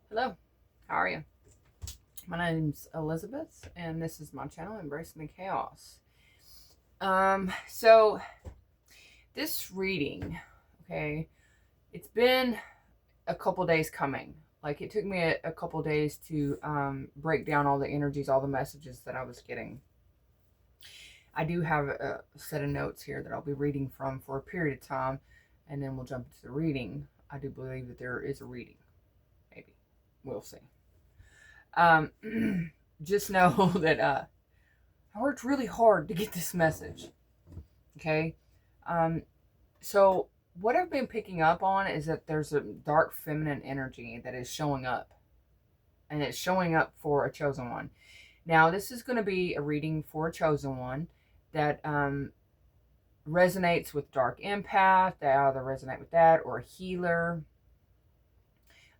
Hello, how are you? My name's Elizabeth, and this is my channel, Embracing the Chaos. So this reading, okay, it's been a couple days coming. Like it took me a couple days to break down all the energies, all the messages that I was getting. I do have a set of notes here that I'll be reading from for a period of time, and then we'll jump into the reading. I do believe that there is a reading. Maybe we'll see. Um, just know that I worked really hard to get this message. Okay. Um, so what I've been picking up on is that there's a dark feminine energy that is showing up, and it's showing up for a chosen one. Now, this is going to be a reading for a chosen one that resonates with dark empath. They either resonate with that or a healer,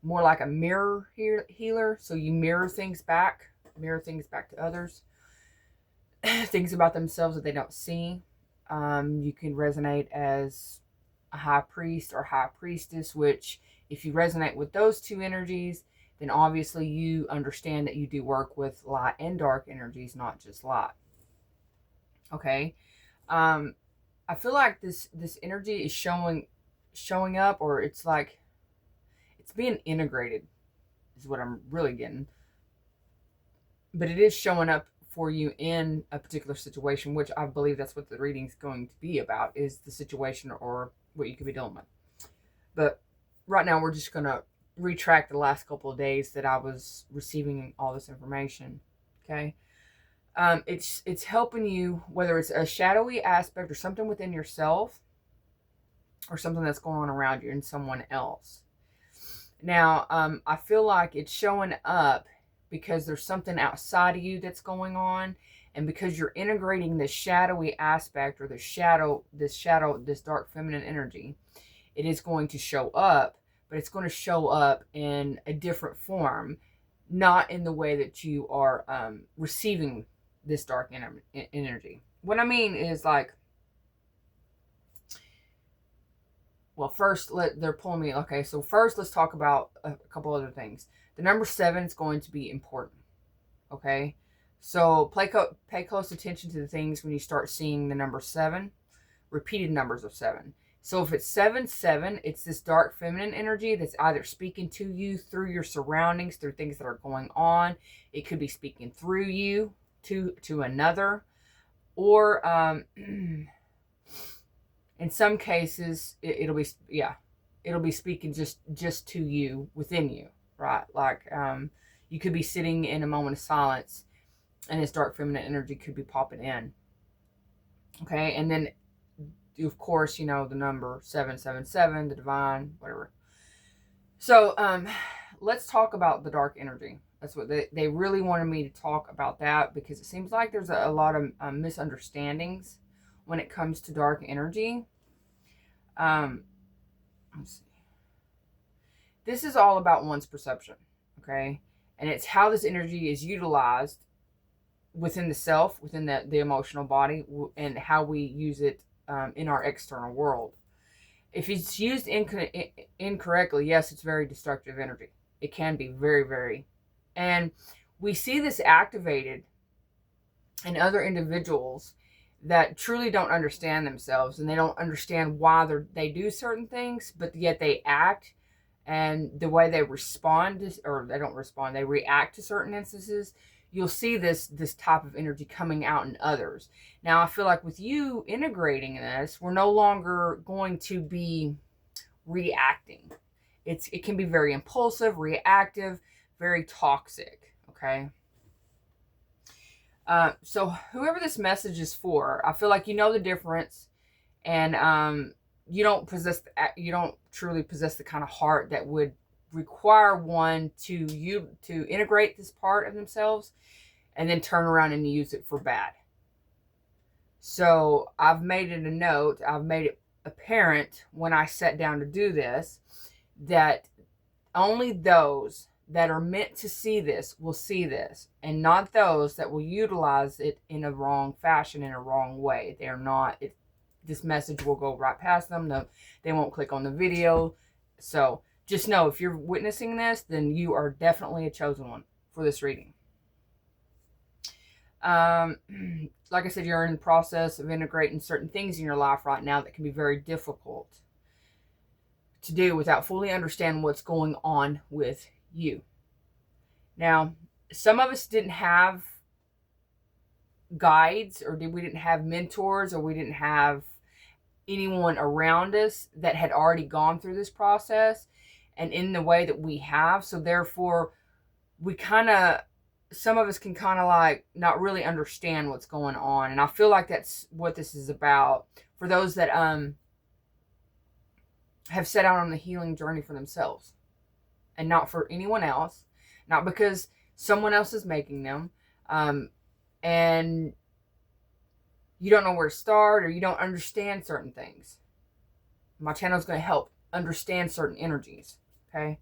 more like a mirror healer. So you mirror things back to others, things about themselves that they don't see. You can resonate as a high priest or high priestess, which if you resonate with those two energies, then obviously you understand that you do work with light and dark energies, not just light. Okay. I feel like this energy is showing up, or it's like it's being integrated is what I'm really getting. But it is showing up for you in a particular situation, which I believe that's what the reading is going to be about, is the situation or what you could be dealing with. But right now we're just going to retract the last couple of days that I was receiving all this information. Okay. It's helping you, whether it's a shadowy aspect or something within yourself or something that's going on around you and someone else. Now, I feel like it's showing up because there's something outside of you that's going on, and because you're integrating this shadowy aspect or this dark feminine energy, it is going to show up, but it's going to show up in a different form, not in the way that you are receiving this dark energy. What I mean is, like, well, first they're pulling me. Okay, so first let's talk about a couple other things. The number 7 is going to be important. Okay, so pay close attention to the things when you start seeing the number 7, repeated numbers of 7. So if it's 7-7, it's this dark feminine energy that's either speaking to you through your surroundings, through things that are going on. It could be speaking through you to another, or in some cases it'll be speaking just to you, within you, right? Like you could be sitting in a moment of silence and this dark feminine energy could be popping in. Okay, and then of course the number 777, the divine, whatever. So let's talk about the dark energy. That's what they really wanted me to talk about, that because it seems like there's a lot of misunderstandings when it comes to dark energy. Let's see. This is all about one's perception, okay? And it's how this energy is utilized within the self, within the emotional body, and how we use it in our external world. If it's used incorrectly, yes, it's very destructive energy. It can be very, very. And we see this activated in other individuals that truly don't understand themselves, and they don't understand why they do certain things, but yet they act, and the way they respond or they don't respond, they react to certain instances. You'll see this type of energy coming out in others. Now, I feel like with you integrating this, we're no longer going to be reacting. It can be very impulsive, reactive, very toxic. Okay. So whoever this message is for, I feel like you know the difference, and you don't truly possess the kind of heart that would require one to integrate this part of themselves and then turn around and use it for bad. So I've made it a note, I've made it apparent when I sat down to do this, that only those that are meant to see this will see this, and not those that will utilize it in a wrong fashion, in a wrong way. They're not, this message will go right past them. They won't click on the video. So just know if you're witnessing this, then you are definitely a chosen one for this reading. Like I said, you're in the process of integrating certain things in your life right now that can be very difficult to do without fully understanding what's going on with you. Now, some of us didn't have guides, or we didn't have mentors, or we didn't have anyone around us that had already gone through this process and in the way that we have. So therefore, we kind of, some of us can kind of like not really understand what's going on. And I feel like that's what this is about for those that have set out on the healing journey for themselves and not for anyone else, not because someone else is making them, and you don't know where to start, or you don't understand certain things. My channel is going to help understand certain energies. Okay.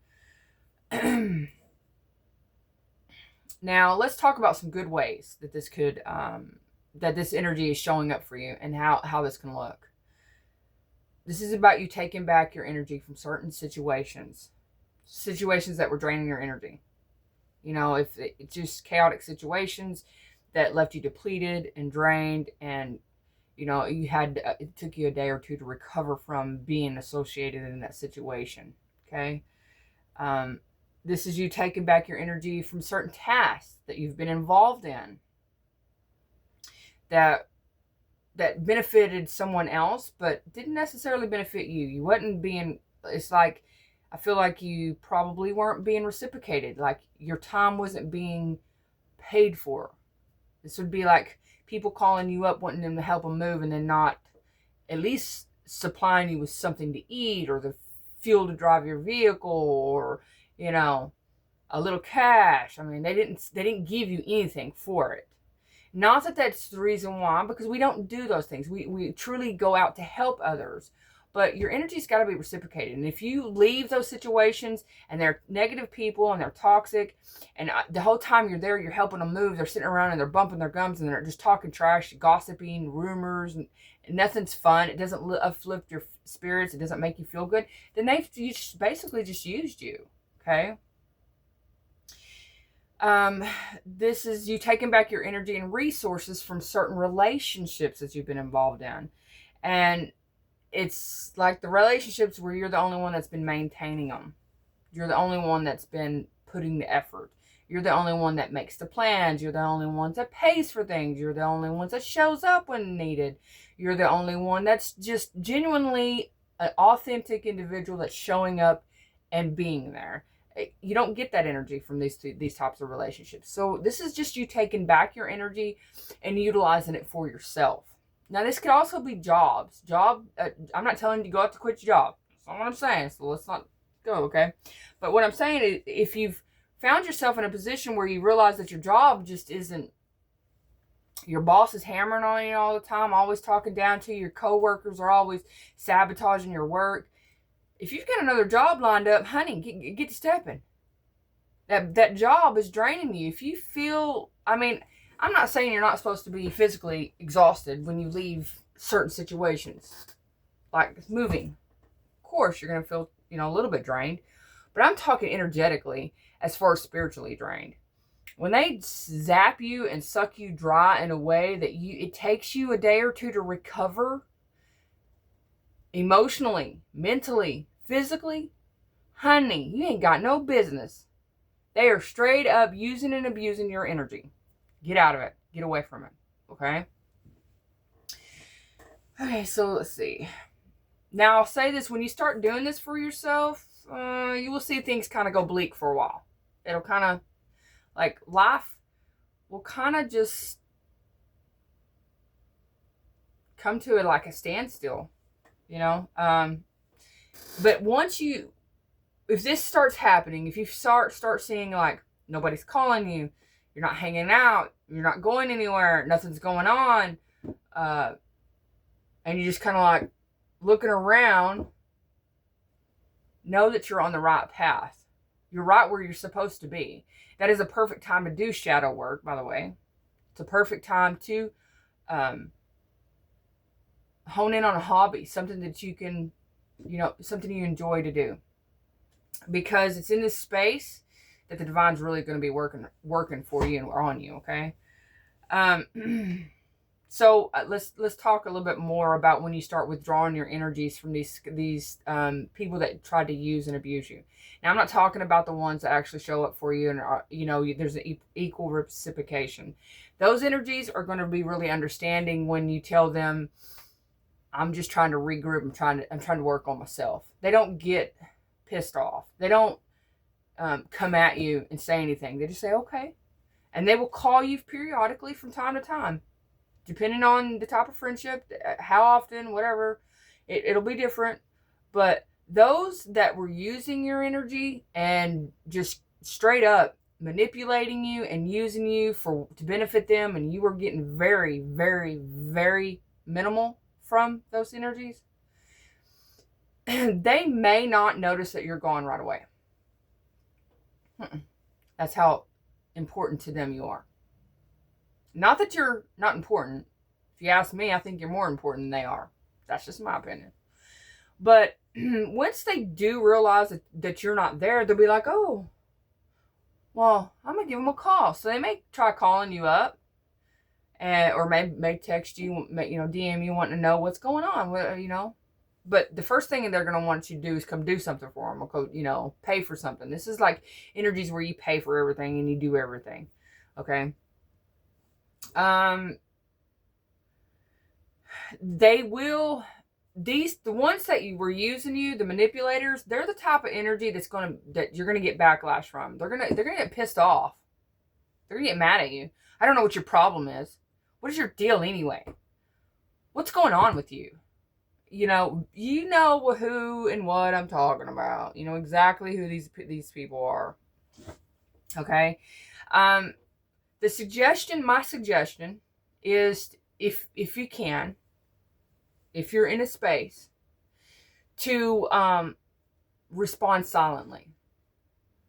Now let's talk about some good ways that this could, that this energy is showing up for you, and how this can look. This is about you taking back your energy from certain situations that were draining your energy. You know, if it's just chaotic situations that left you depleted and drained, and you know, you had it took you a day or two to recover from being associated in that situation. Okay. This is you taking back your energy from certain tasks that you've been involved in that benefited someone else, but didn't necessarily benefit you. You wasn't being, it's like, I feel like you probably weren't being reciprocated. Like your time wasn't being paid for. This would be like people calling you up, wanting them to help them move, and then not at least supplying you with something to eat, or the fuel to drive your vehicle, or, you know, a little cash. I mean, they didn't give you anything for it. Not that that's the reason why, because we don't do those things. We truly go out to help others. But your energy's got to be reciprocated. And if you leave those situations and they're negative people and they're toxic, and the whole time you're there, you're helping them move, they're sitting around and they're bumping their gums and they're just talking trash, gossiping, rumors, and nothing's fun. It doesn't uplift your spirits. It doesn't make you feel good. Then they've basically just used you. Okay. This is you taking back your energy and resources from certain relationships that you've been involved in. And it's like the relationships where you're the only one that's been maintaining them. You're the only one that's been putting the effort. You're the only one that makes the plans. You're the only one that pays for things. You're the only one that shows up when needed. You're the only one that's just genuinely an authentic individual that's showing up and being there. You don't get that energy from these types of relationships. So this is just you taking back your energy and utilizing it for yourself. Now, this could also be jobs. I'm not telling you to go out to quit your job. That's not what I'm saying. So let's not go, okay? But what I'm saying is, if you've found yourself in a position where you realize that your job just isn't, your boss is hammering on you all the time, always talking down to you, your coworkers are always sabotaging your work. If you've got another job lined up, honey, get to stepping. That job is draining you. If you feel, I mean, I'm not saying you're not supposed to be physically exhausted when you leave certain situations, like moving. Of course, you're going to feel, a little bit drained, but I'm talking energetically as far as spiritually drained. When they zap you and suck you dry in a way that it takes you a day or two to recover emotionally, mentally, physically, honey, you ain't got no business. They are straight up using and abusing your energy. Get out of it. Get away from it. Okay? Okay, so let's see. Now, I'll say this. When you start doing this for yourself, you will see things kind of go bleak for a while. It'll kind of, like, life will kind of just come to it like a standstill, But once if this starts happening, if you start seeing, like, nobody's calling you, you're not hanging out, you're not going anywhere, nothing's going on, and you're just kind of like looking around, know that you're on the right path. You're right where you're supposed to be. That is a perfect time to do shadow work, by the way. It's a perfect time to hone in on a hobby, something that you can, something you enjoy to do. because it's in this space that the divine's really going to be working for you and on you. Okay. So let's talk a little bit more about when you start withdrawing your energies from these people that try to use and abuse you. Now, I'm not talking about the ones that actually show up for you and there's an equal reciprocation. Those energies are going to be really understanding when you tell them, I'm just trying to regroup. I'm trying to work on myself. They don't get pissed off. They don't come at you and say anything. They just say, okay. And they will call you periodically from time to time, depending on the type of friendship, how often, whatever. It'll be different. But those that were using your energy and just straight up manipulating you and using you to benefit them, and you were getting very, very, very minimal from those energies, they may not notice that you're gone right away. That's how important to them you are. Not that you're not important. If you ask me, I think you're more important than they are. That's just my opinion. But once they do realize that you're not there, they'll be like, oh, well, I'm going to give them a call. So they may try calling you up, or may text you, DM you wanting to know what's going on, But the first thing they're going to want you to do is come do something for them, or pay for something. This is like energies where you pay for everything and you do everything. Okay. They will, the ones that were using you, the manipulators, they're the type of energy that you're going to get backlash from. They're going to get pissed off. They're going to get mad at you. I don't know what your problem is. What is your deal anyway? What's going on with you? You know who and what I'm talking about. You know exactly who these people are. Okay. My suggestion is, if you can, if you're in a space, to respond silently.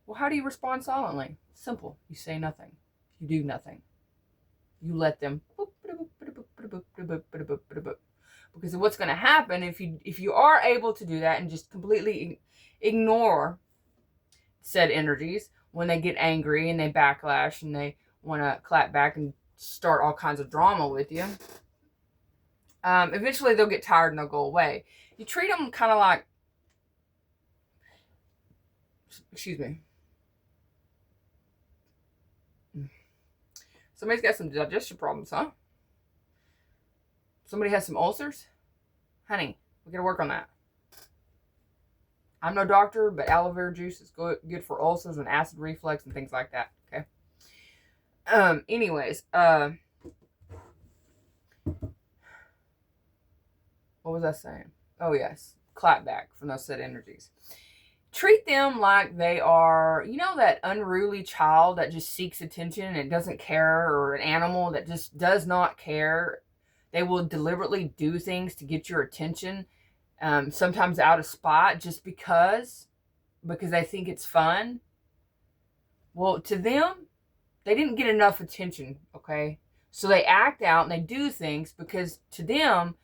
Well, how do you respond silently? Simple. You say nothing. You do nothing. You let them. Because what's going to happen if you are able to do that and just completely ignore said energies when they get angry and they backlash and they want to clap back and start all kinds of drama with you, eventually they'll get tired and they'll go away. You treat them kind of like, excuse me, somebody's got some digestion problems, huh? Somebody has some ulcers? Honey, we got to work on that. I'm no doctor, but aloe vera juice is good for ulcers and acid reflux and things like that. Okay. Anyways, what was I saying? Oh yes, clap back from those said energies. Treat them like they are, that unruly child that just seeks attention and doesn't care, or an animal that just does not care. They will deliberately do things to get your attention, sometimes out of spot, just because they think it's fun. Well, to them, they didn't get enough attention, okay? So they act out and they do things because to them,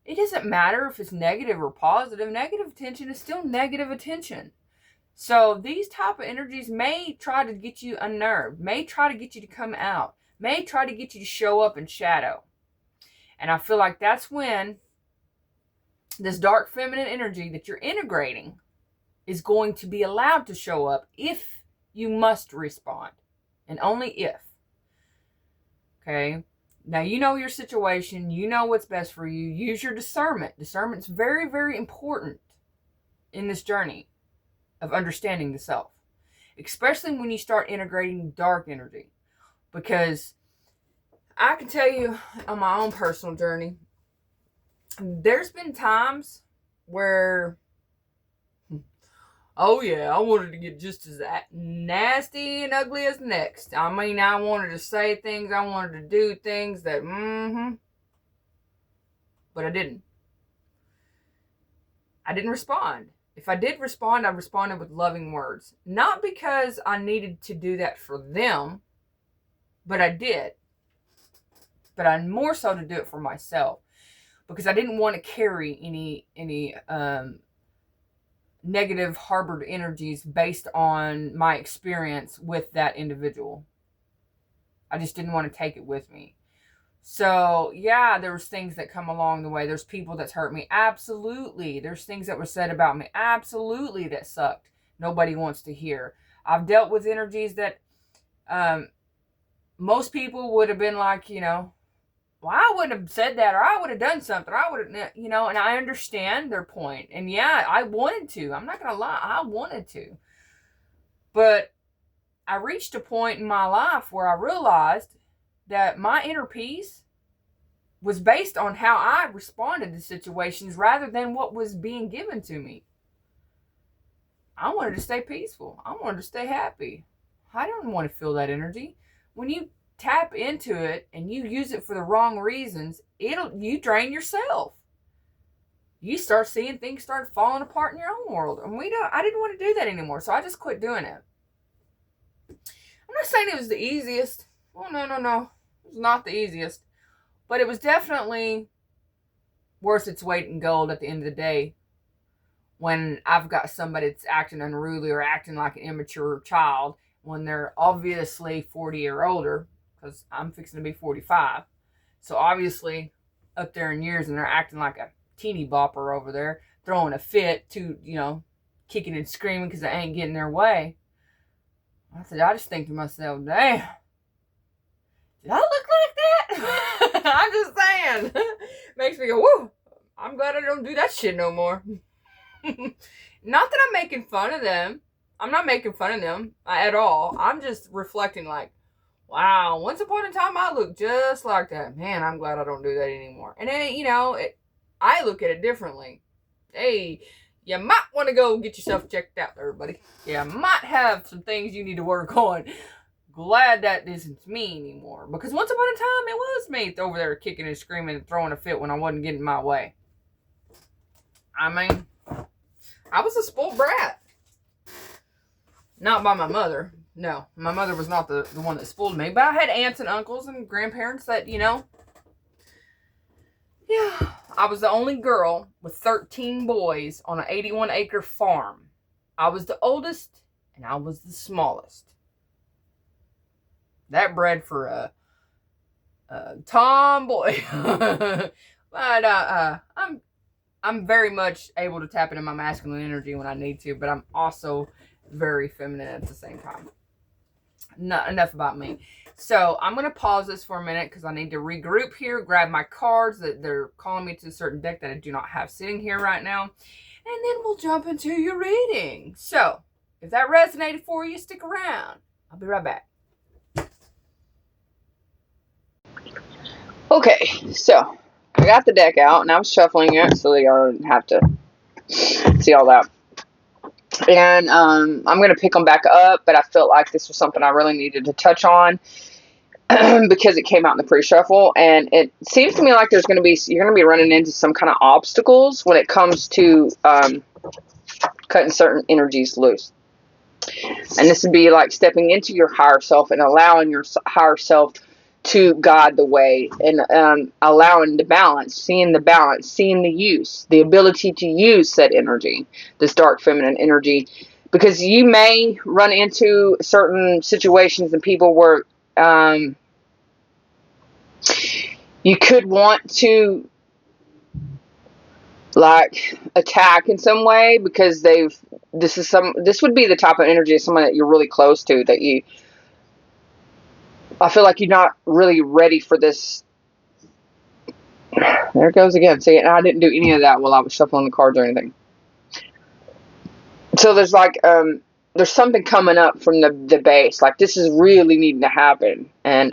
it doesn't matter if it's negative or positive. Negative attention is still negative attention. So these type of energies may try to get you unnerved, may try to get you to come out, may try to get you to show up in shadow. And I feel like that's when this dark feminine energy that you're integrating is going to be allowed to show up if you must respond. And only if. Okay? Now you know your situation. You know what's best for you. Use your discernment. Discernment's very, very important in this journey of understanding the self. Especially when you start integrating dark energy. Because I can tell you on my own personal journey, there's been times where, oh yeah, I wanted to get just as nasty and ugly as next. I mean, I wanted to say things, I wanted to do things that, but I didn't. I didn't respond. If I did respond, I responded with loving words. Not because I needed to do that for them, but I did. But I more so to do it for myself. Because I didn't want to carry any negative harbored energies based on my experience with that individual. I just didn't want to take it with me. So, yeah, there's things that come along the way. There's people that's hurt me. Absolutely. There's things that were said about me. Absolutely, that sucked. Nobody wants to hear. I've dealt with energies that most people would have been like, well, I wouldn't have said that, or I would have done something. I would have, and I understand their point. And yeah, I wanted to. I'm not going to lie. I wanted to. But I reached a point in my life where I realized that my inner peace was based on how I responded to situations rather than what was being given to me. I wanted to stay peaceful. I wanted to stay happy. I don't want to feel that energy. When you tap into it and you use it for the wrong reasons, you drain yourself. You start seeing things start falling apart in your own world. And I didn't want to do that anymore, so I just quit doing it. I'm not saying it was the easiest. Oh, no. It was not the easiest. But it was definitely worth its weight in gold at the end of the day. When I've got somebody that's acting unruly or acting like an immature child when they're obviously 40 or older, because I'm fixing to be 45. So obviously up there in years, and they're acting like a teeny bopper over there, throwing a fit to, kicking and screaming because they ain't getting their way. I just think to myself, damn, did I look like that? I'm just saying. Makes me go, whoa, I'm glad I don't do that shit no more. Not that I'm making fun of them. I'm not making fun of them at all. I'm just reflecting like, wow, once upon a time I looked just like that. Man, I'm glad I don't do that anymore. And then, I look at it differently. Hey, you might want to go get yourself checked out there, buddy. You might have some things you need to work on. Glad that isn't me anymore. Because once upon a time, it was me over there kicking and screaming and throwing a fit when I wasn't getting my way. I mean, I was a spoiled brat. Not by my mother. No, my mother was not the one that spoiled me. But I had aunts and uncles and grandparents that, yeah. I was the only girl with 13 boys on an 81-acre farm. I was the oldest, and I was the smallest. That bred for a tomboy. But I'm very much able to tap into my masculine energy when I need to, but I'm also very feminine at the same time. Not enough about me. So I'm going to pause this for a minute because I need to regroup here, grab my cards that they're calling me to a certain deck that I do not have sitting here right now. And then we'll jump into your reading. So if that resonated for you, stick around. I'll be right back. Okay, so I got the deck out and I was shuffling it so y'all don't have to see all that. And I'm going to pick them back up, but I felt like this was something I really needed to touch on because it came out in the pre-shuffle. And it seems to me like you're going to be running into some kind of obstacles when it comes to cutting certain energies loose. And this would be like stepping into your higher self and allowing your higher self to guide the way, and allowing the balance, seeing the use, the ability to use said energy, this dark feminine energy, because you may run into certain situations and people where you could want to like attack in some way because this would be the type of energy of someone that you're really close to, that I feel like you're not really ready for this. There it goes again. See, and I didn't do any of that while I was shuffling the cards or anything. So there's like, there's something coming up from the base. Like this is really needing to happen. And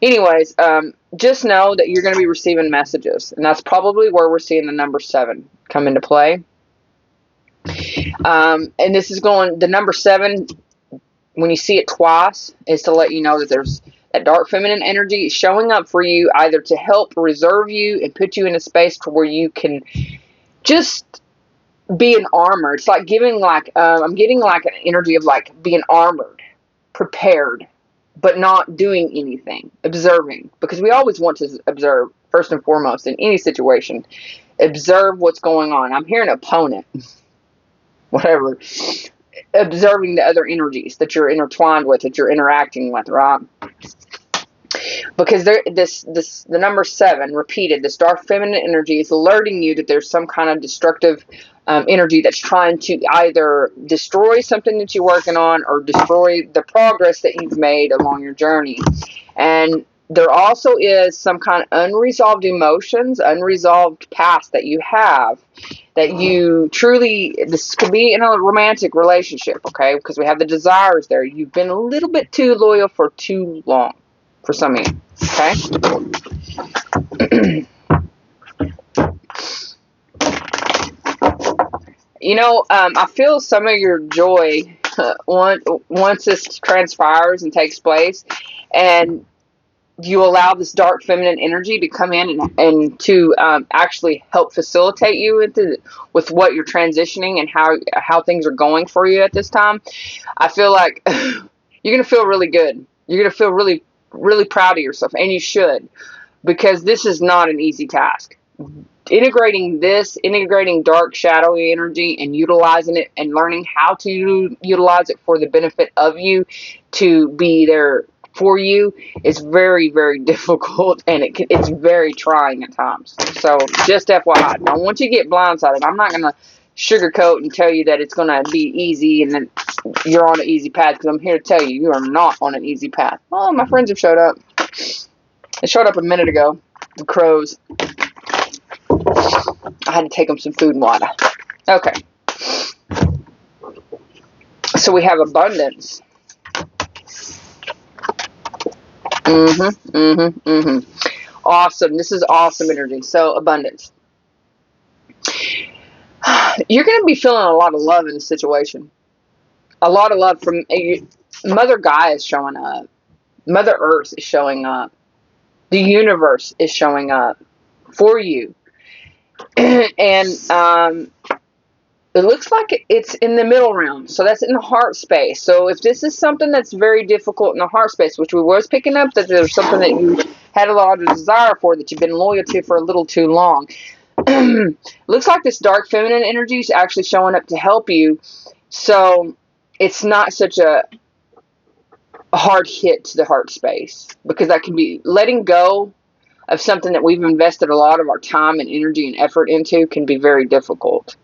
anyways, just know that you're going to be receiving messages. And that's probably where we're seeing the number 7 come into play. And this is the number 7, when you see it twice, is to let you know that there's that dark feminine energy showing up for you, either to help reserve you and put you in a space to where you can just be in armor. It's like I'm getting like an energy of like being armored, prepared, but not doing anything, observing, because we always want to observe first and foremost in any situation. Observe what's going on. I'm hearing opponent. whatever, observing the other energies that you're intertwined with, that you're interacting with, right? Because the number 7 repeated, this dark feminine energy is alerting you that there's some kind of destructive energy that's trying to either destroy something that you're working on or destroy the progress that you've made along your journey. And there also is some kind of unresolved emotions, unresolved past that you have, that you truly, this could be in a romantic relationship, okay? Because we have the desires there. You've been a little bit too loyal for too long, for some of you, okay? You know, I feel some of your joy once this transpires and takes place, and you allow this dark feminine energy to come in and to actually help facilitate you with what you're transitioning and how things are going for you at this time. I feel like you're going to feel really good. You're going to feel really, really proud of yourself, and you should, because this is not an easy task. Integrating dark, shadowy energy and utilizing it and learning how to utilize it for the benefit of you, to be there for you, is very, very difficult, and it's very trying at times. So just FYI, I don't want you to get blindsided. I'm not going to sugarcoat and tell you that it's going to be easy and then you're on an easy path, because I'm here to tell you, you are not on an easy path. Oh, my friends have showed up. They showed up a minute ago. The crows. I had to take them some food and water. Okay. So we have abundance. Awesome. This is awesome energy. So abundance. You're going to be feeling a lot of love in the situation. A lot of love from Mother Gaia is showing up. Mother Earth is showing up. The universe is showing up for you. And it looks like it's in the middle realm. So that's in the heart space. So if this is something that's very difficult in the heart space, which we was picking up that there's something that you had a lot of desire for, that you've been loyal to for a little too long. Looks like this dark feminine energy is actually showing up to help you. So it's not such a hard hit to the heart space, because that can be letting go of something that we've invested a lot of our time and energy and effort into, can be very difficult.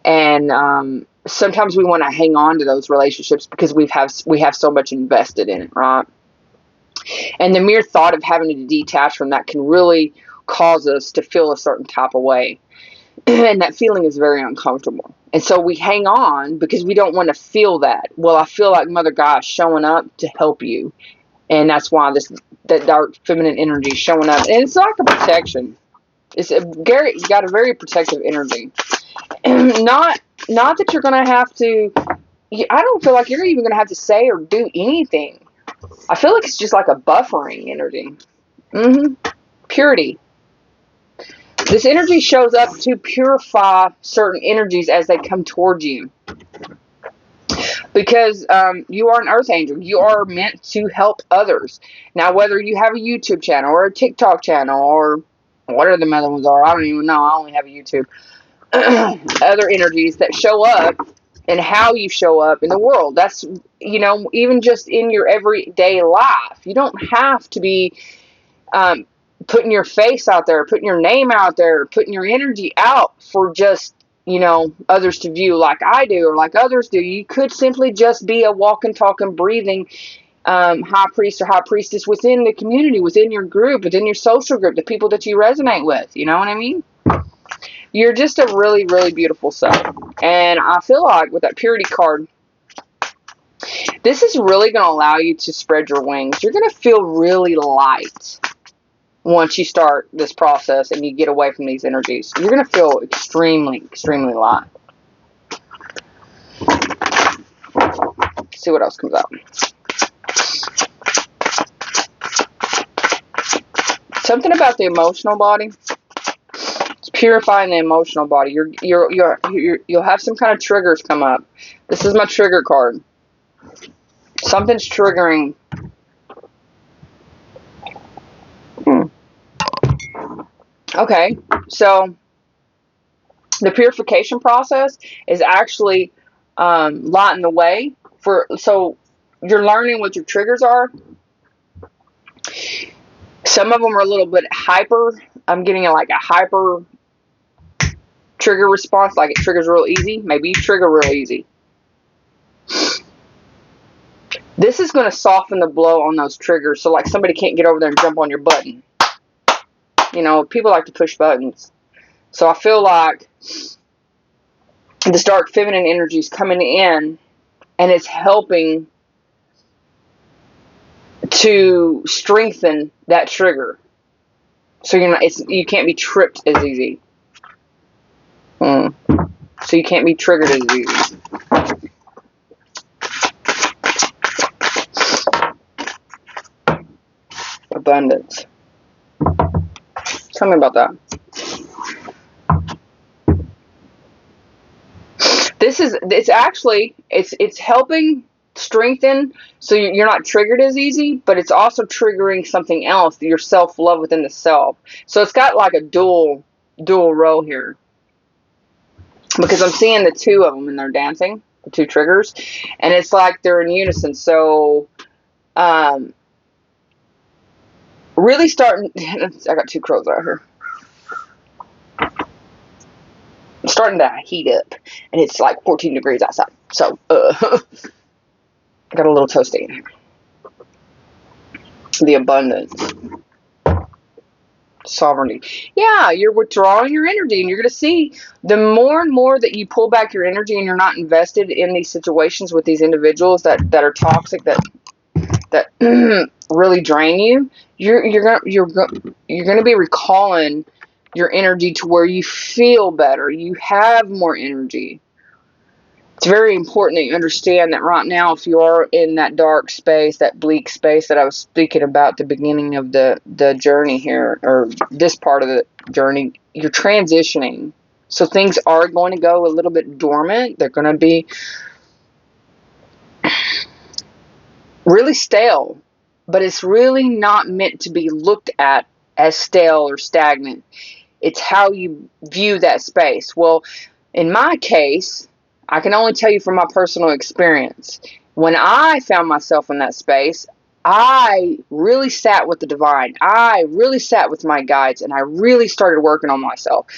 And sometimes we want to hang on to those relationships because we have so much invested in it, right? And the mere thought of having to detach from that can really cause us to feel a certain type of way. And that feeling is very uncomfortable. And so we hang on because we don't want to feel that. Well, I feel like Mother God is showing up to help you. And that's why that dark feminine energy is showing up. And it's like a protection. It's got a very protective energy. Not that you're going to have to, I don't feel like you're even going to have to say or do anything. I feel like it's just like a buffering energy. Purity. This energy shows up to purify certain energies as they come towards you. Because you are an earth angel. You are meant to help others. Now, whether you have a YouTube channel or a TikTok channel or whatever the other ones are, I don't even know. I only have a YouTube. Other energies that show up and how you show up in the world. That's, even just in your everyday life. You don't have to be putting your face out there, putting your name out there, putting your energy out for just, others to view like I do or like others do. You could simply just be a walking, talking, breathing high priest or high priestess within the community, within your group, within your social group, the people that you resonate with. You know what I mean? You're just a really, really beautiful soul. And I feel like with that purity card, this is really going to allow you to spread your wings. You're going to feel really light once you start this process and you get away from these energies. You're going to feel extremely, extremely light. Let's see what else comes out. Something about the emotional body. It's purifying the emotional body. You'll have some kind of triggers come up. This is my trigger card. Something's triggering. Okay, so the purification process is actually lighten the way so you're learning what your triggers are. Some of them are a little bit hyper. I'm getting like a hyper trigger response, like it triggers real easy. Maybe you trigger real easy. This is going to soften the blow on those triggers, so like somebody can't get over there and jump on your button. You know, people like to push buttons. So I feel like this dark feminine energy is coming in, and it's helping to strengthen that trigger. So you can't be tripped as easy. So you can't be triggered as easy. Abundance. Tell me about that. It's helping strengthen, so you're not triggered as easy, but it's also triggering something else, your self-love within the self. So it's got like a dual role here, because I'm seeing the two of them and they're dancing, the two triggers, and it's like they're in unison. So really starting, I got two crows out here. I'm starting to heat up, and it's like 14 degrees outside. So I got a little toasty in here. The abundance. Sovereignty. Yeah, you're withdrawing your energy, and you're going to see the more and more that you pull back your energy and you're not invested in these situations with these individuals that are toxic, that really drain you. You're going to be recalling your energy to where you feel better. You have more energy. It's very important that you understand that right now, if you are in that dark space, that bleak space that I was speaking about at the beginning of the journey here, or this part of the journey, you're transitioning. So things are going to go a little bit dormant. They're going to be really stale, but it's really not meant to be looked at as stale or stagnant. It's how you view that space. Well, in my case, I can only tell you from my personal experience. When I found myself in that space, I really sat with the divine. I really sat with my guides, and I really started working on myself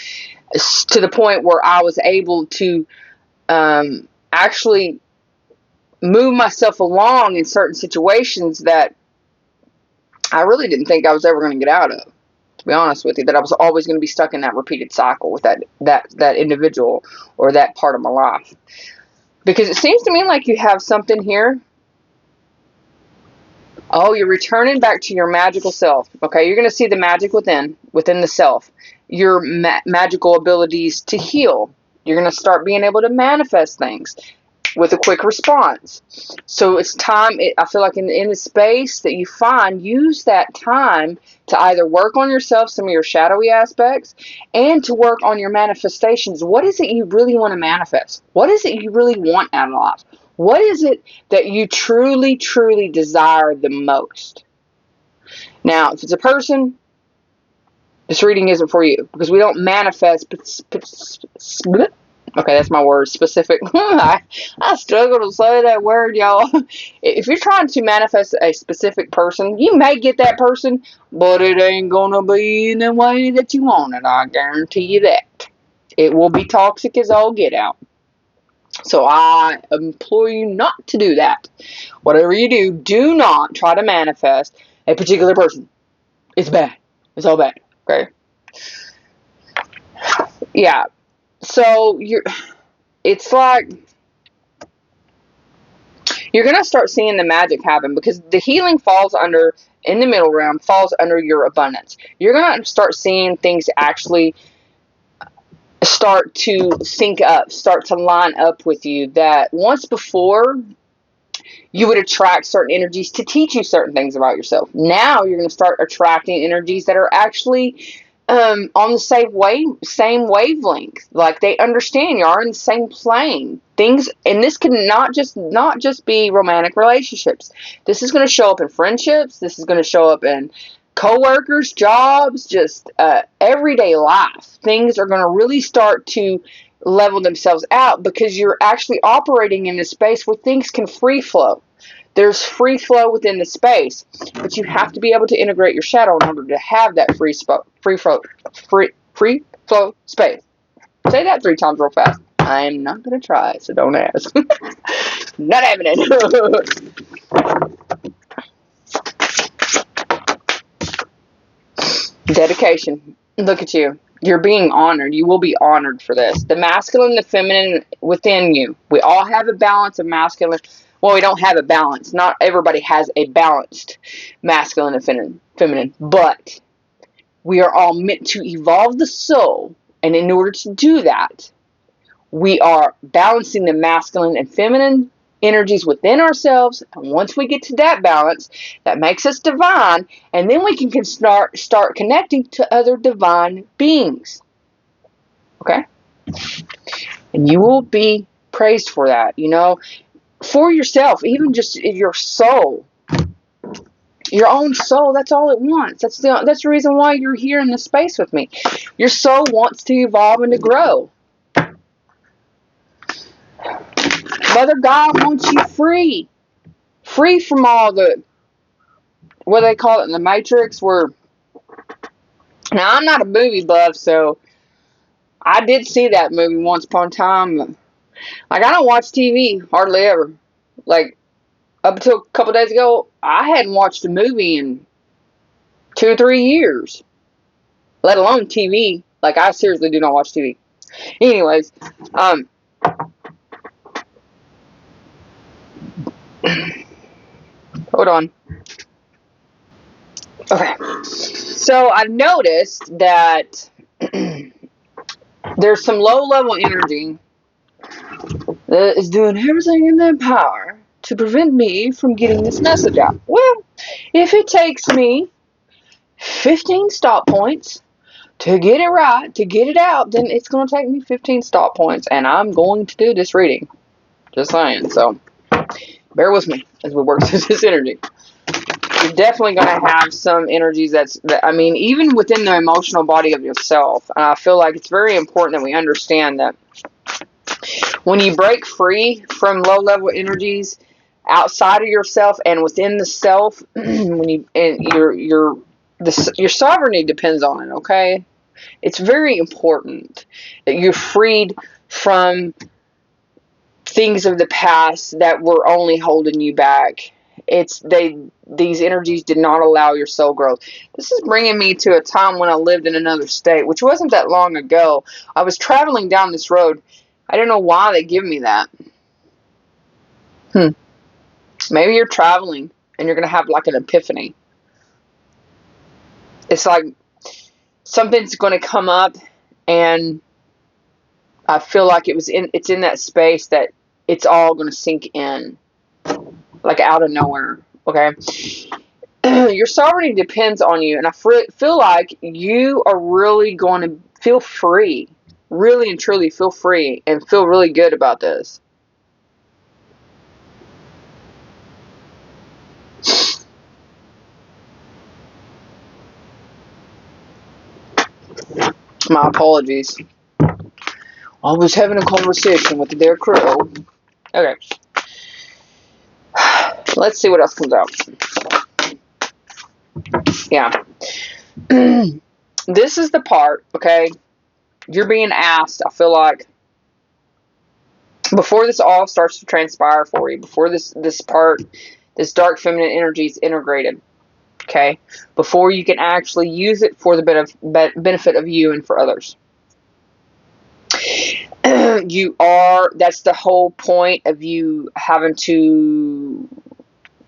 to the point where I was able to actually move myself along in certain situations that I really didn't think I was ever going to get out of. To be honest with you, that I was always going to be stuck in that repeated cycle with that individual or that part of my life. Because it seems to me like you have something here. Oh, you're returning back to your magical self. Okay, you're going to see the magic within the self. Your magical abilities to heal. You're going to start being able to manifest things with a quick response. So it's time, I feel like in the space that you find, use that time to either work on yourself, some of your shadowy aspects, and to work on your manifestations. What is it you really want to manifest? What is it you really want out of life? What is it that you truly, truly desire the most? Now, if it's a person, this reading isn't for you, because we don't manifest. Okay, that's my word, specific. I struggle to say that word, y'all. If you're trying to manifest a specific person, you may get that person, but it ain't gonna be in the way that you want it. I guarantee you that. It will be toxic as all get out. So I implore you not to do that. Whatever you do, do not try to manifest a particular person. It's bad. It's all bad. Okay? Yeah. So it's like you're going to start seeing the magic happen, because the healing in the middle realm, falls under your abundance. You're going to start seeing things actually start to sync up, start to line up with you, that once before you would attract certain energies to teach you certain things about yourself. Now you're going to start attracting energies that are actually on the same wavelength. Like, they understand you are in the same plane. Things, and this can not just be romantic relationships. This is going to show up in friendships. This is going to show up in coworkers, jobs, just everyday life. Things are going to really start to level themselves out, because you're actually operating in a space where things can free flow. There's free flow within the space, but you have to be able to integrate your shadow in order to have that free flow space. Say that 3 times real fast. I'm not going to try, so don't ask. Not having it. Dedication. Look at you. You're being honored. You will be honored for this. The masculine and the feminine within you. We all have a balance of masculine. Well, we don't have a balance. Not everybody has a balanced masculine and feminine. But we are all meant to evolve the soul. And in order to do that, we are balancing the masculine and feminine energies within ourselves. And once we get to that balance, that makes us divine. And then we can start connecting to other divine beings. Okay? And you will be praised for that. You know, for yourself, even just your soul. Your own soul, that's all it wants. That's the reason why you're here in this space with me. Your soul wants to evolve and to grow. Mother God wants you free. Free from all the, what do they call it in the Matrix, where, now I'm not a movie buff, so I did see that movie once upon a time. Like, I don't watch TV, hardly ever. Like, up until a couple days ago, I hadn't watched a movie in 2 or 3 years. Let alone TV. Like, I seriously do not watch TV. Anyways, hold on. Okay. So I've noticed that there's some low-level energy that is doing everything in their power to prevent me from getting this message out. Well, if it takes me 15 stop points to get it right, to get it out, then it's going to take me 15 stop points, and I'm going to do this reading. Just saying. So bear with me as we work through this energy. You're definitely going to have some energies I mean, even within the emotional body of yourself. And I feel like it's very important that we understand that when you break free from low-level energies outside of yourself and within the self, your sovereignty depends on it, okay? It's very important that you're freed from things of the past that were only holding you back. These energies did not allow your soul growth. This is bringing me to a time when I lived in another state, which wasn't that long ago. I was traveling down this road. I don't know why they give me that. Maybe you're traveling and you're going to have like an epiphany. It's like something's going to come up, and I feel like it's in that space that it's all going to sink in, like out of nowhere. Okay, your sovereignty depends on you, and I feel like you are really going to feel free, really and truly feel free, and feel really good about this. My apologies. I was having a conversation with their crew. Okay. Let's see what else comes out. Yeah. This is the part, okay? You're being asked, I feel like, before this all starts to transpire for you, before this dark feminine energy is integrated, okay? Before you can actually use it for the benefit of you and for others. That's the whole point of you having to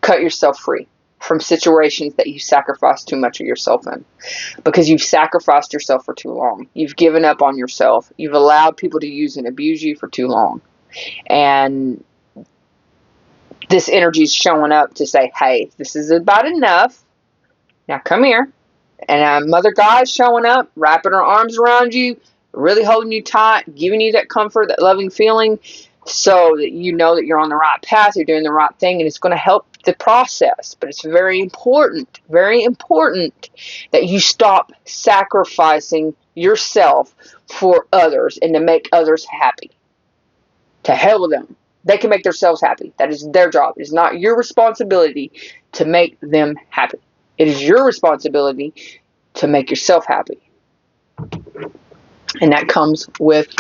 cut yourself free from situations that you sacrificed too much of yourself in. Because you've sacrificed yourself for too long. You've given up on yourself. You've allowed people to use and abuse you for too long. And this energy is showing up to say, hey, this is about enough. Now come here. And Mother God's showing up, wrapping her arms around you, really holding you tight, giving you that comfort, that loving feeling, so that you know that you're on the right path, you're doing the right thing, and it's going to help the process. But it's very important that you stop sacrificing yourself for others and to make others happy. To hell with them. They can make themselves happy. That is their job. It is not your responsibility to make them happy. It is your responsibility to make yourself happy. And that comes with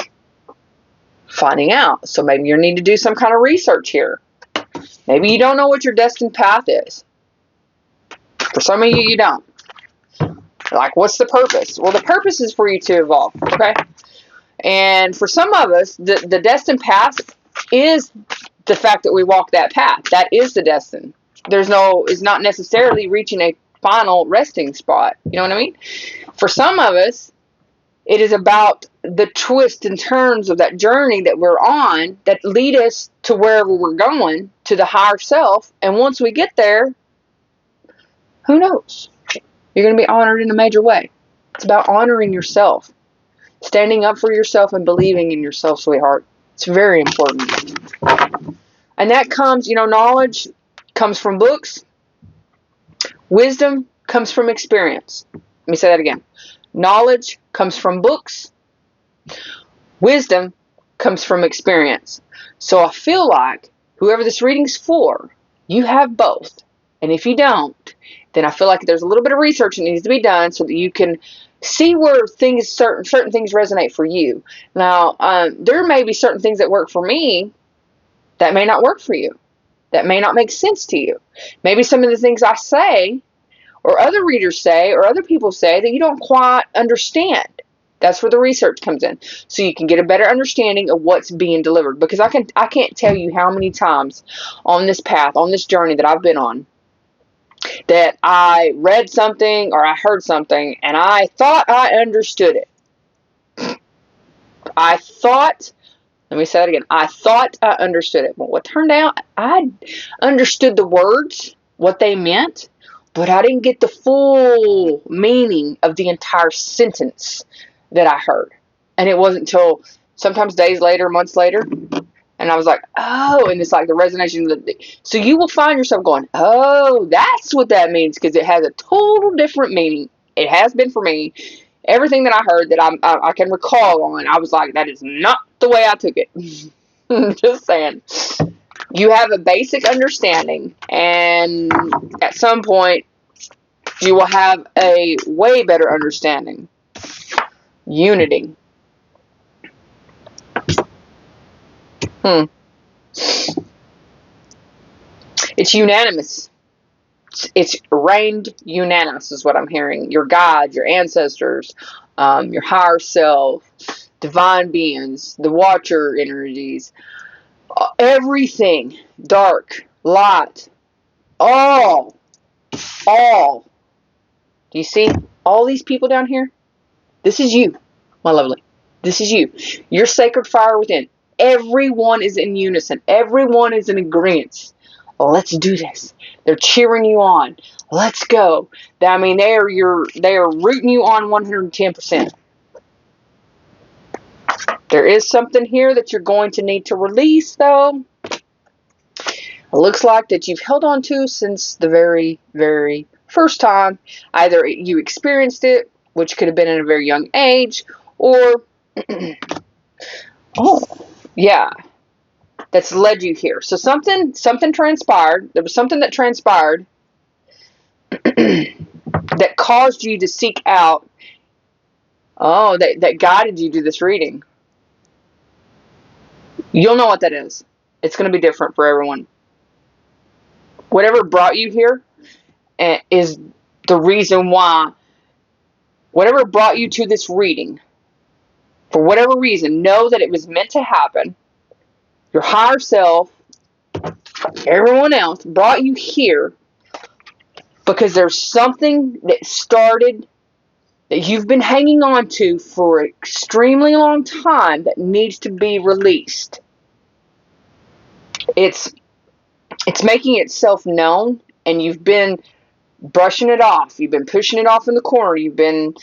finding out. So maybe you need to do some kind of research here. Maybe you don't know what your destined path is. For some of you, you don't. Like, what's the purpose? Well, the purpose is for you to evolve, okay? And for some of us, the destined path is the fact that we walk that path. That is the destined. It's not necessarily reaching a final resting spot. You know what I mean? For some of us, it is about the twists and turns of that journey that we're on that lead us to wherever we're going, to the higher self. And once we get there, who knows? You're going to be honored in a major way. It's about honoring yourself. Standing up for yourself and believing in yourself, sweetheart. It's very important. And that comes, knowledge comes from books. Wisdom comes from experience. Let me say that again. Knowledge comes from books. Wisdom comes from experience. So I feel like whoever this reading's for, you have both. And if you don't, then I feel like there's a little bit of research that needs to be done so that you can see where certain things resonate for you. Now, there may be certain things that work for me that may not work for you. That may not make sense to you. Maybe some of the things I say, or other readers say, or other people say that you don't quite understand. That's where the research comes in. So you can get a better understanding of what's being delivered. Because I can't tell you how many times on this path, on this journey that I've been on, that I read something or I heard something and I thought I understood it. Let me say that again. I thought I understood it. But what turned out, I understood the words, what they meant, but I didn't get the full meaning of the entire sentence that I heard. And it wasn't until sometimes days later, months later, and I was like, oh, and it's like the resonation. So you will find yourself going, oh, that's what that means, because it has a total different meaning. It has been for me. Everything that I heard that I can recall on, I was like, that is not the way I took it. Just saying. You have a basic understanding, and at some point, you will have a way better understanding. Unity. It's unanimous. It's reigned unanimous is what I'm hearing. Your God, your ancestors, your higher self, divine beings, the watcher energies, everything, dark, light, all. Do you see all these people down here? This is you, my lovely. This is you. Your sacred fire within. Everyone is in unison. Everyone is in agreement. Let's do this. They're cheering you on. Let's go. I mean, they are rooting you on 110%. There is something here that you're going to need to release, though. It looks like that you've held on to since the very, very first time. Either you experienced it, which could have been at a very young age, or that's led you here. So something transpired. There was something that transpired that caused you to seek out. That guided you to this reading. You'll know what that is. It's going to be different for everyone. Whatever brought you here is the reason why. Whatever brought you to this reading, for whatever reason, know that it was meant to happen. Your higher self, everyone else, brought you here because there's something that started that you've been hanging on to for an extremely long time that needs to be released. It's making itself known, and you've been brushing it off. You've been pushing it off in the corner. You've been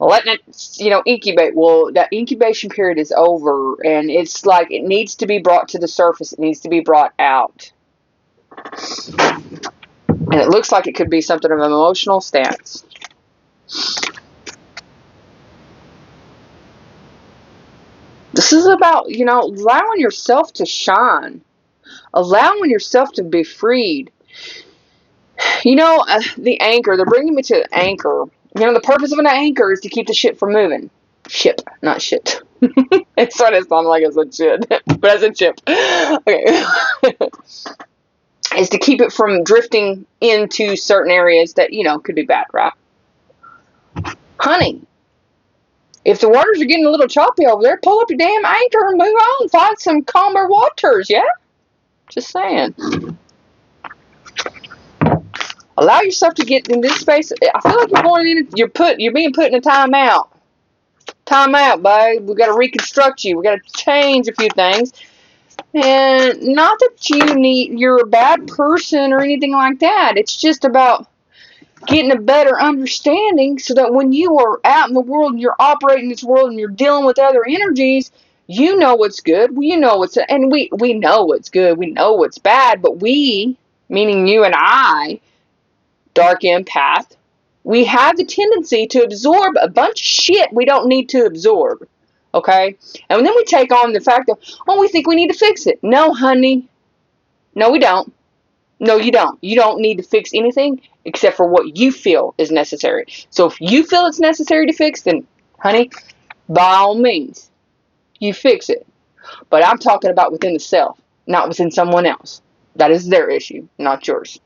letting it, incubate. Well, that incubation period is over, and it's like it needs to be brought to the surface. It needs to be brought out. And it looks like it could be something of an emotional stance. This is about, allowing yourself to shine, allowing yourself to be freed. The anchor, they're bringing me to the anchor. The purpose of an anchor is to keep the ship from moving. Ship, not shit. It sort of sounded like I said shit, but I said ship. Okay. Is to keep it from drifting into certain areas that, could be bad, right? Honey, if the waters are getting a little choppy over there, pull up your damn anchor and move on. Find some calmer waters, yeah? Just saying. Allow yourself to get in this space. I feel like you're being put in a timeout. Timeout, babe. We got to reconstruct you. We got to change a few things. And not that you're a bad person or anything like that. It's just about getting a better understanding so that when you are out in the world and you're operating in this world and you're dealing with other energies, you know what's good. We know what's good. We know what's bad. But we, meaning you and I, dark empath, we have the tendency to absorb a bunch of shit we don't need to absorb. Okay? And then we take on the fact that, we think we need to fix it. No, honey. No, we don't. No, you don't. You don't need to fix anything except for what you feel is necessary. So if you feel it's necessary to fix, then, honey, by all means, you fix it. But I'm talking about within the self, not within someone else. That is their issue, not yours.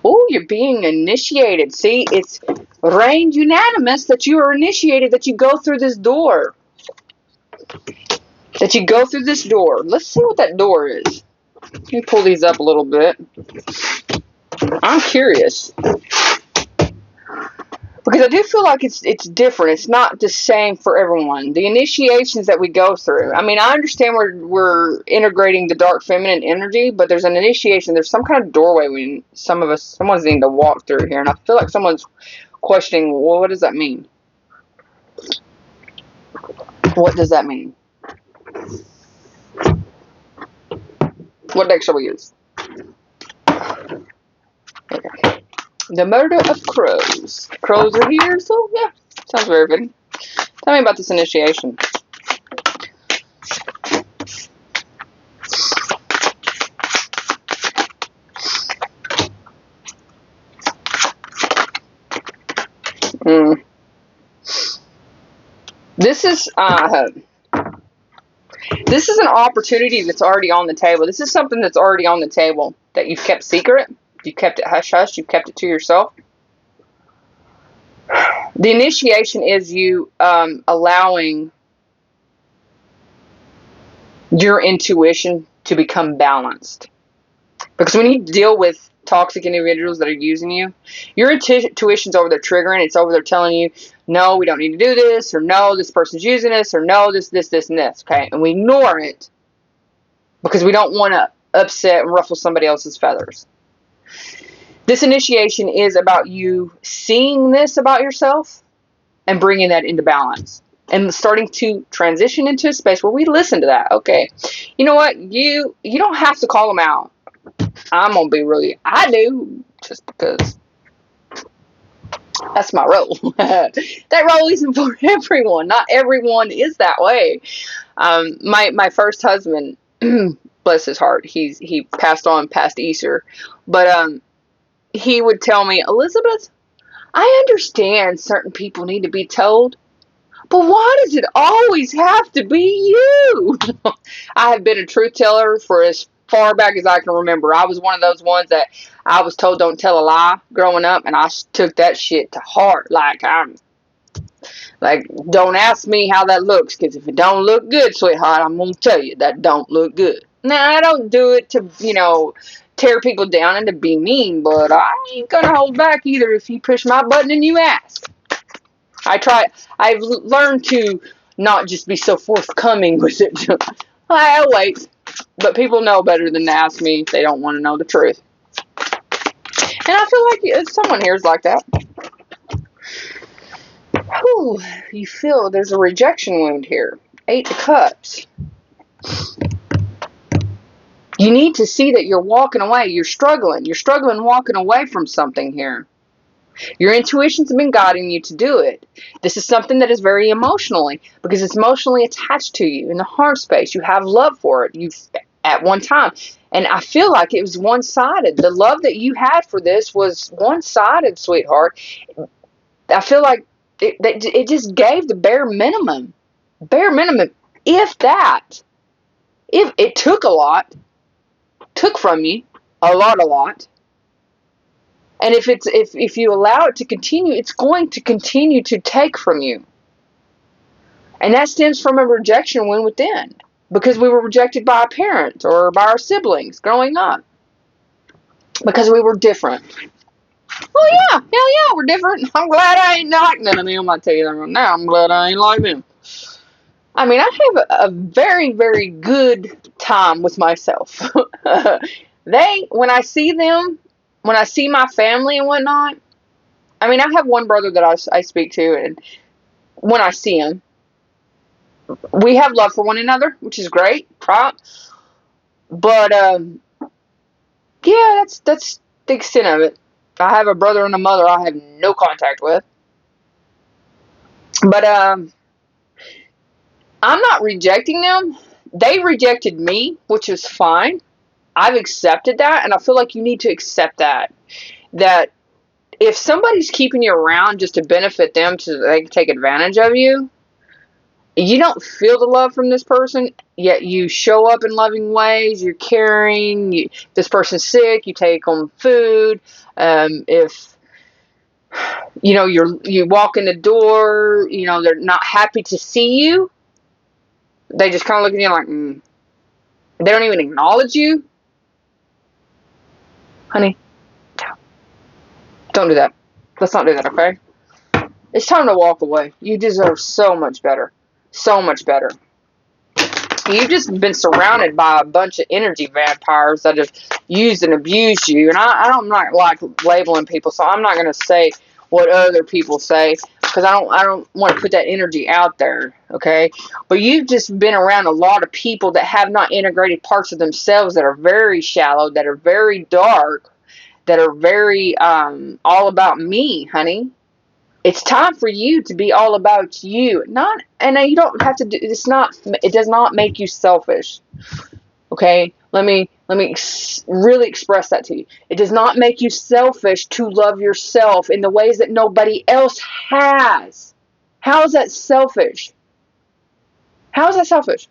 Oh, you're being initiated. See, it's reigned unanimous that you are initiated, that you go through this door. That you go through this door. Let's see what that door is. Let me pull these up a little bit. I'm curious. Because I do feel like it's different. It's not the same for everyone. The initiations that we go through. I mean, I understand we're integrating the dark feminine energy, but there's an initiation. There's some kind of doorway someone's needing to walk through here. And I feel like someone's questioning, well, what does that mean? What does that mean? What deck shall we use? Okay. The murder of crows. Crows are here, so yeah, sounds very good. Tell me about this initiation. This is an opportunity that's already on the table. This is something that's already on the table that you've kept secret. You kept it hush-hush. You've kept it to yourself. The initiation is you allowing your intuition to become balanced. Because when you deal with toxic individuals that are using you, your intuition's over there triggering. It's over there telling you, no, we don't need to do this, or no, this person's using us, or no, this, and this. Okay? And we ignore it because we don't want to upset and ruffle somebody else's feathers. This initiation is about you seeing this about yourself and bringing that into balance and starting to transition into a space where we listen to that. Okay, you know what? You don't have to call them out. I'm going to be I do, just because that's my role. That role isn't for everyone. Not everyone is that way. My first husband, bless his heart, he passed on past Easter, but he would tell me, Elizabeth, I understand certain people need to be told, but why does it always have to be you? I have been a truth teller for as far back as I can remember. I was one of those ones that I was told don't tell a lie growing up, and I took that shit to heart. Don't ask me how that looks, because if it don't look good, sweetheart, I'm going to tell you that don't look good. Now, I don't do it to, tear people down and to be mean, but I ain't gonna hold back either if you push my button and you ask. I've learned to not just be so forthcoming with it. I'll wait. But people know better than to ask me if they don't want to know the truth. And I feel like someone here is like that. Whew, you feel there's a rejection wound here. 8 of Cups. You need to see that you're walking away. You're struggling. You're struggling walking away from something here. Your intuition's been guiding you to do it. This is something that is very emotionally, because it's emotionally attached to you in the heart space. You have love for it. You've at one time. And I feel like it was one-sided. The love that you had for this was one-sided, sweetheart. I feel like it just gave the bare minimum. Bare minimum. If that. If it took a lot. Took from you. A lot. And if you allow it to continue, it's going to continue to take from you. And that stems from a rejection wound within. Because we were rejected by a parent or by our siblings growing up. Because we were different. Well, yeah, hell yeah, we're different. I'm glad I ain't like none of them. I'll tell you that right now. I'm glad I ain't like them. I mean, I have a very, very good time with myself. When I see them, when I see my family and whatnot, I mean, I have one brother that I speak to, and when I see him, we have love for one another, which is great, right? But, yeah, that's the extent of it. I have a brother and a mother I have no contact with. But, I'm not rejecting them. They rejected me, which is fine. I've accepted that, and I feel like you need to accept that. That if somebody's keeping you around just to benefit them so that they can take advantage of you, you don't feel the love from this person, yet you show up in loving ways, you're caring, this person's sick, you take them food, if you walk in the door, they're not happy to see you, they just kind of look at you like, they don't even acknowledge you. Honey, don't do that. Let's not do that, okay? It's time to walk away. You deserve so much better. So much better. You've just been surrounded by a bunch of energy vampires that have used and abused you. And I'm not like labeling people, so I'm not going to say what other people say, because I don't want to put that energy out there, okay? But you've just been around a lot of people that have not integrated parts of themselves that are very shallow, that are very dark, that are very all about me, honey. It's time for you to be all about you. And you don't have to do, it does not make you selfish. Okay? Let me really express that to you. It does not make you selfish to love yourself in the ways that nobody else has. How is that selfish? How is that selfish?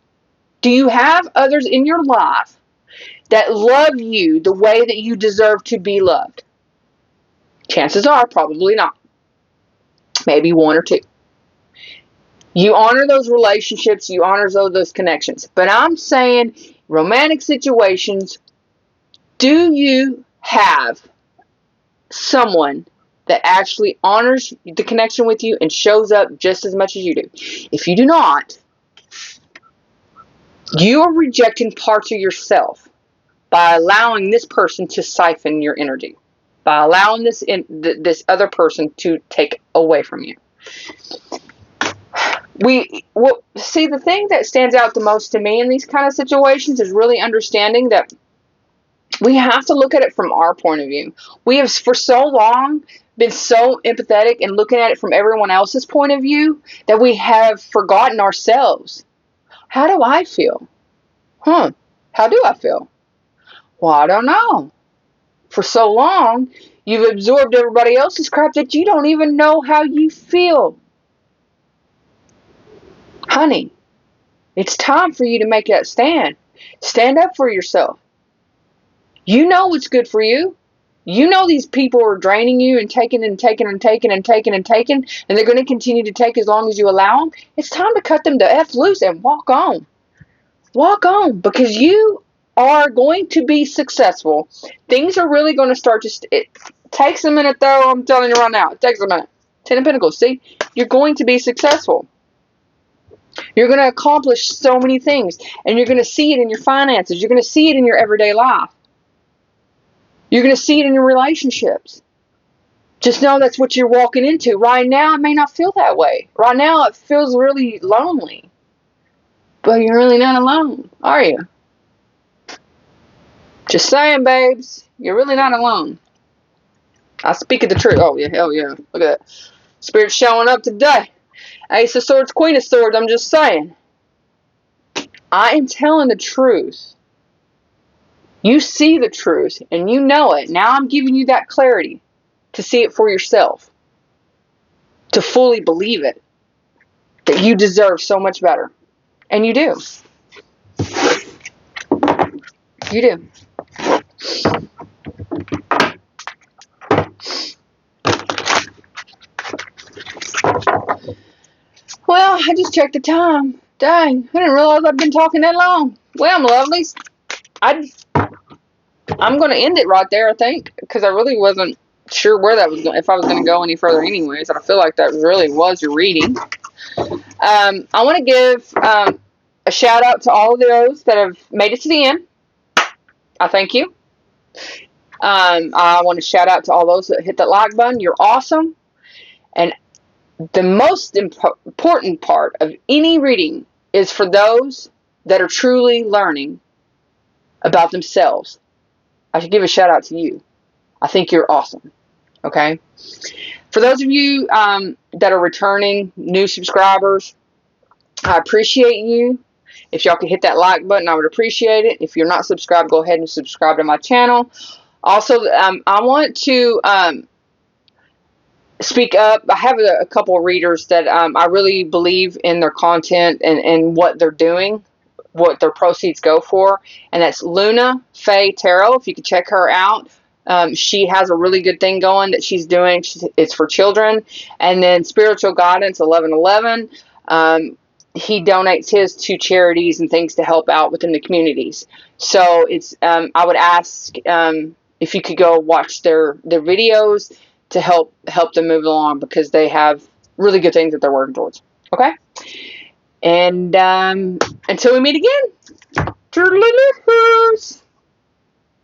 Do you have others in your life that love you the way that you deserve to be loved? Chances are probably not. Maybe one or two. You honor those relationships, you honor those connections. But I'm saying, romantic situations, do you have someone that actually honors the connection with you and shows up just as much as you do? If you do not, you are rejecting parts of yourself by allowing this person to siphon your energy, by allowing this other person to take away from you. See, the thing that stands out the most to me in these kind of situations is really understanding that we have to look at it from our point of view. We have for so long been so empathetic and looking at it from everyone else's point of view that we have forgotten ourselves. How do I feel? How do I feel? Well, I don't know. For so long, you've absorbed everybody else's crap that you don't even know how you feel. Honey, it's time for you to make that stand. Stand up for yourself. You know what's good for you. You know these people are draining you and taking and taking and taking and taking and taking, and they're going to continue to take as long as you allow them. It's time to cut them the F loose and walk on. Walk on, because you are going to be successful. Things are really going to start to... It takes a minute, though. I'm telling you right now. It takes a minute. 10 of Pentacles. See? You're going to be successful. You're going to accomplish so many things. And you're going to see it in your finances. You're going to see it in your everyday life. You're going to see it in your relationships. Just know that's what you're walking into. Right now, it may not feel that way. Right now, it feels really lonely. But you're really not alone, are you? Just saying, babes. You're really not alone. I speak of the truth. Oh, yeah, hell yeah. Look at that. Spirit's showing up today. Ace of Swords, Queen of Swords. I'm just saying. I am telling the truth. You see the truth, and you know it. Now I'm giving you that clarity to see it for yourself. To fully believe it. That you deserve so much better. And you do. You do. Well, I just checked the time. Dang, I didn't realize I'd been talking that long. Well, lovelies, I'm going to end it right there, I think, because I really wasn't sure where that was going, if I was going to go any further anyways. I feel like that really was your reading. I want to give a shout out to all of those that have made it to the end. I thank you. I want to shout out to all those that hit that like button. You're awesome. And the most important part of any reading is for those that are truly learning about themselves. I should give a shout out to you. I think you're awesome. Okay? For those of you that are returning new subscribers, I appreciate you. If y'all could hit that like button, I would appreciate it. If you're not subscribed, go ahead and subscribe to my channel. Also, I want to speak up. I have a couple of readers that I really believe in their content and what they're doing, what their proceeds go for, and that's Luna Faye Tarot. If you could check her out. She has a really good thing going that she's doing. It's for children. And then Spiritual Guidance 1111. He donates his to charities and things to help out within the communities. So it's I would ask if you could go watch their videos to help them move along, because they have really good things that they're working towards. Okay? And until we meet again, toodaloo.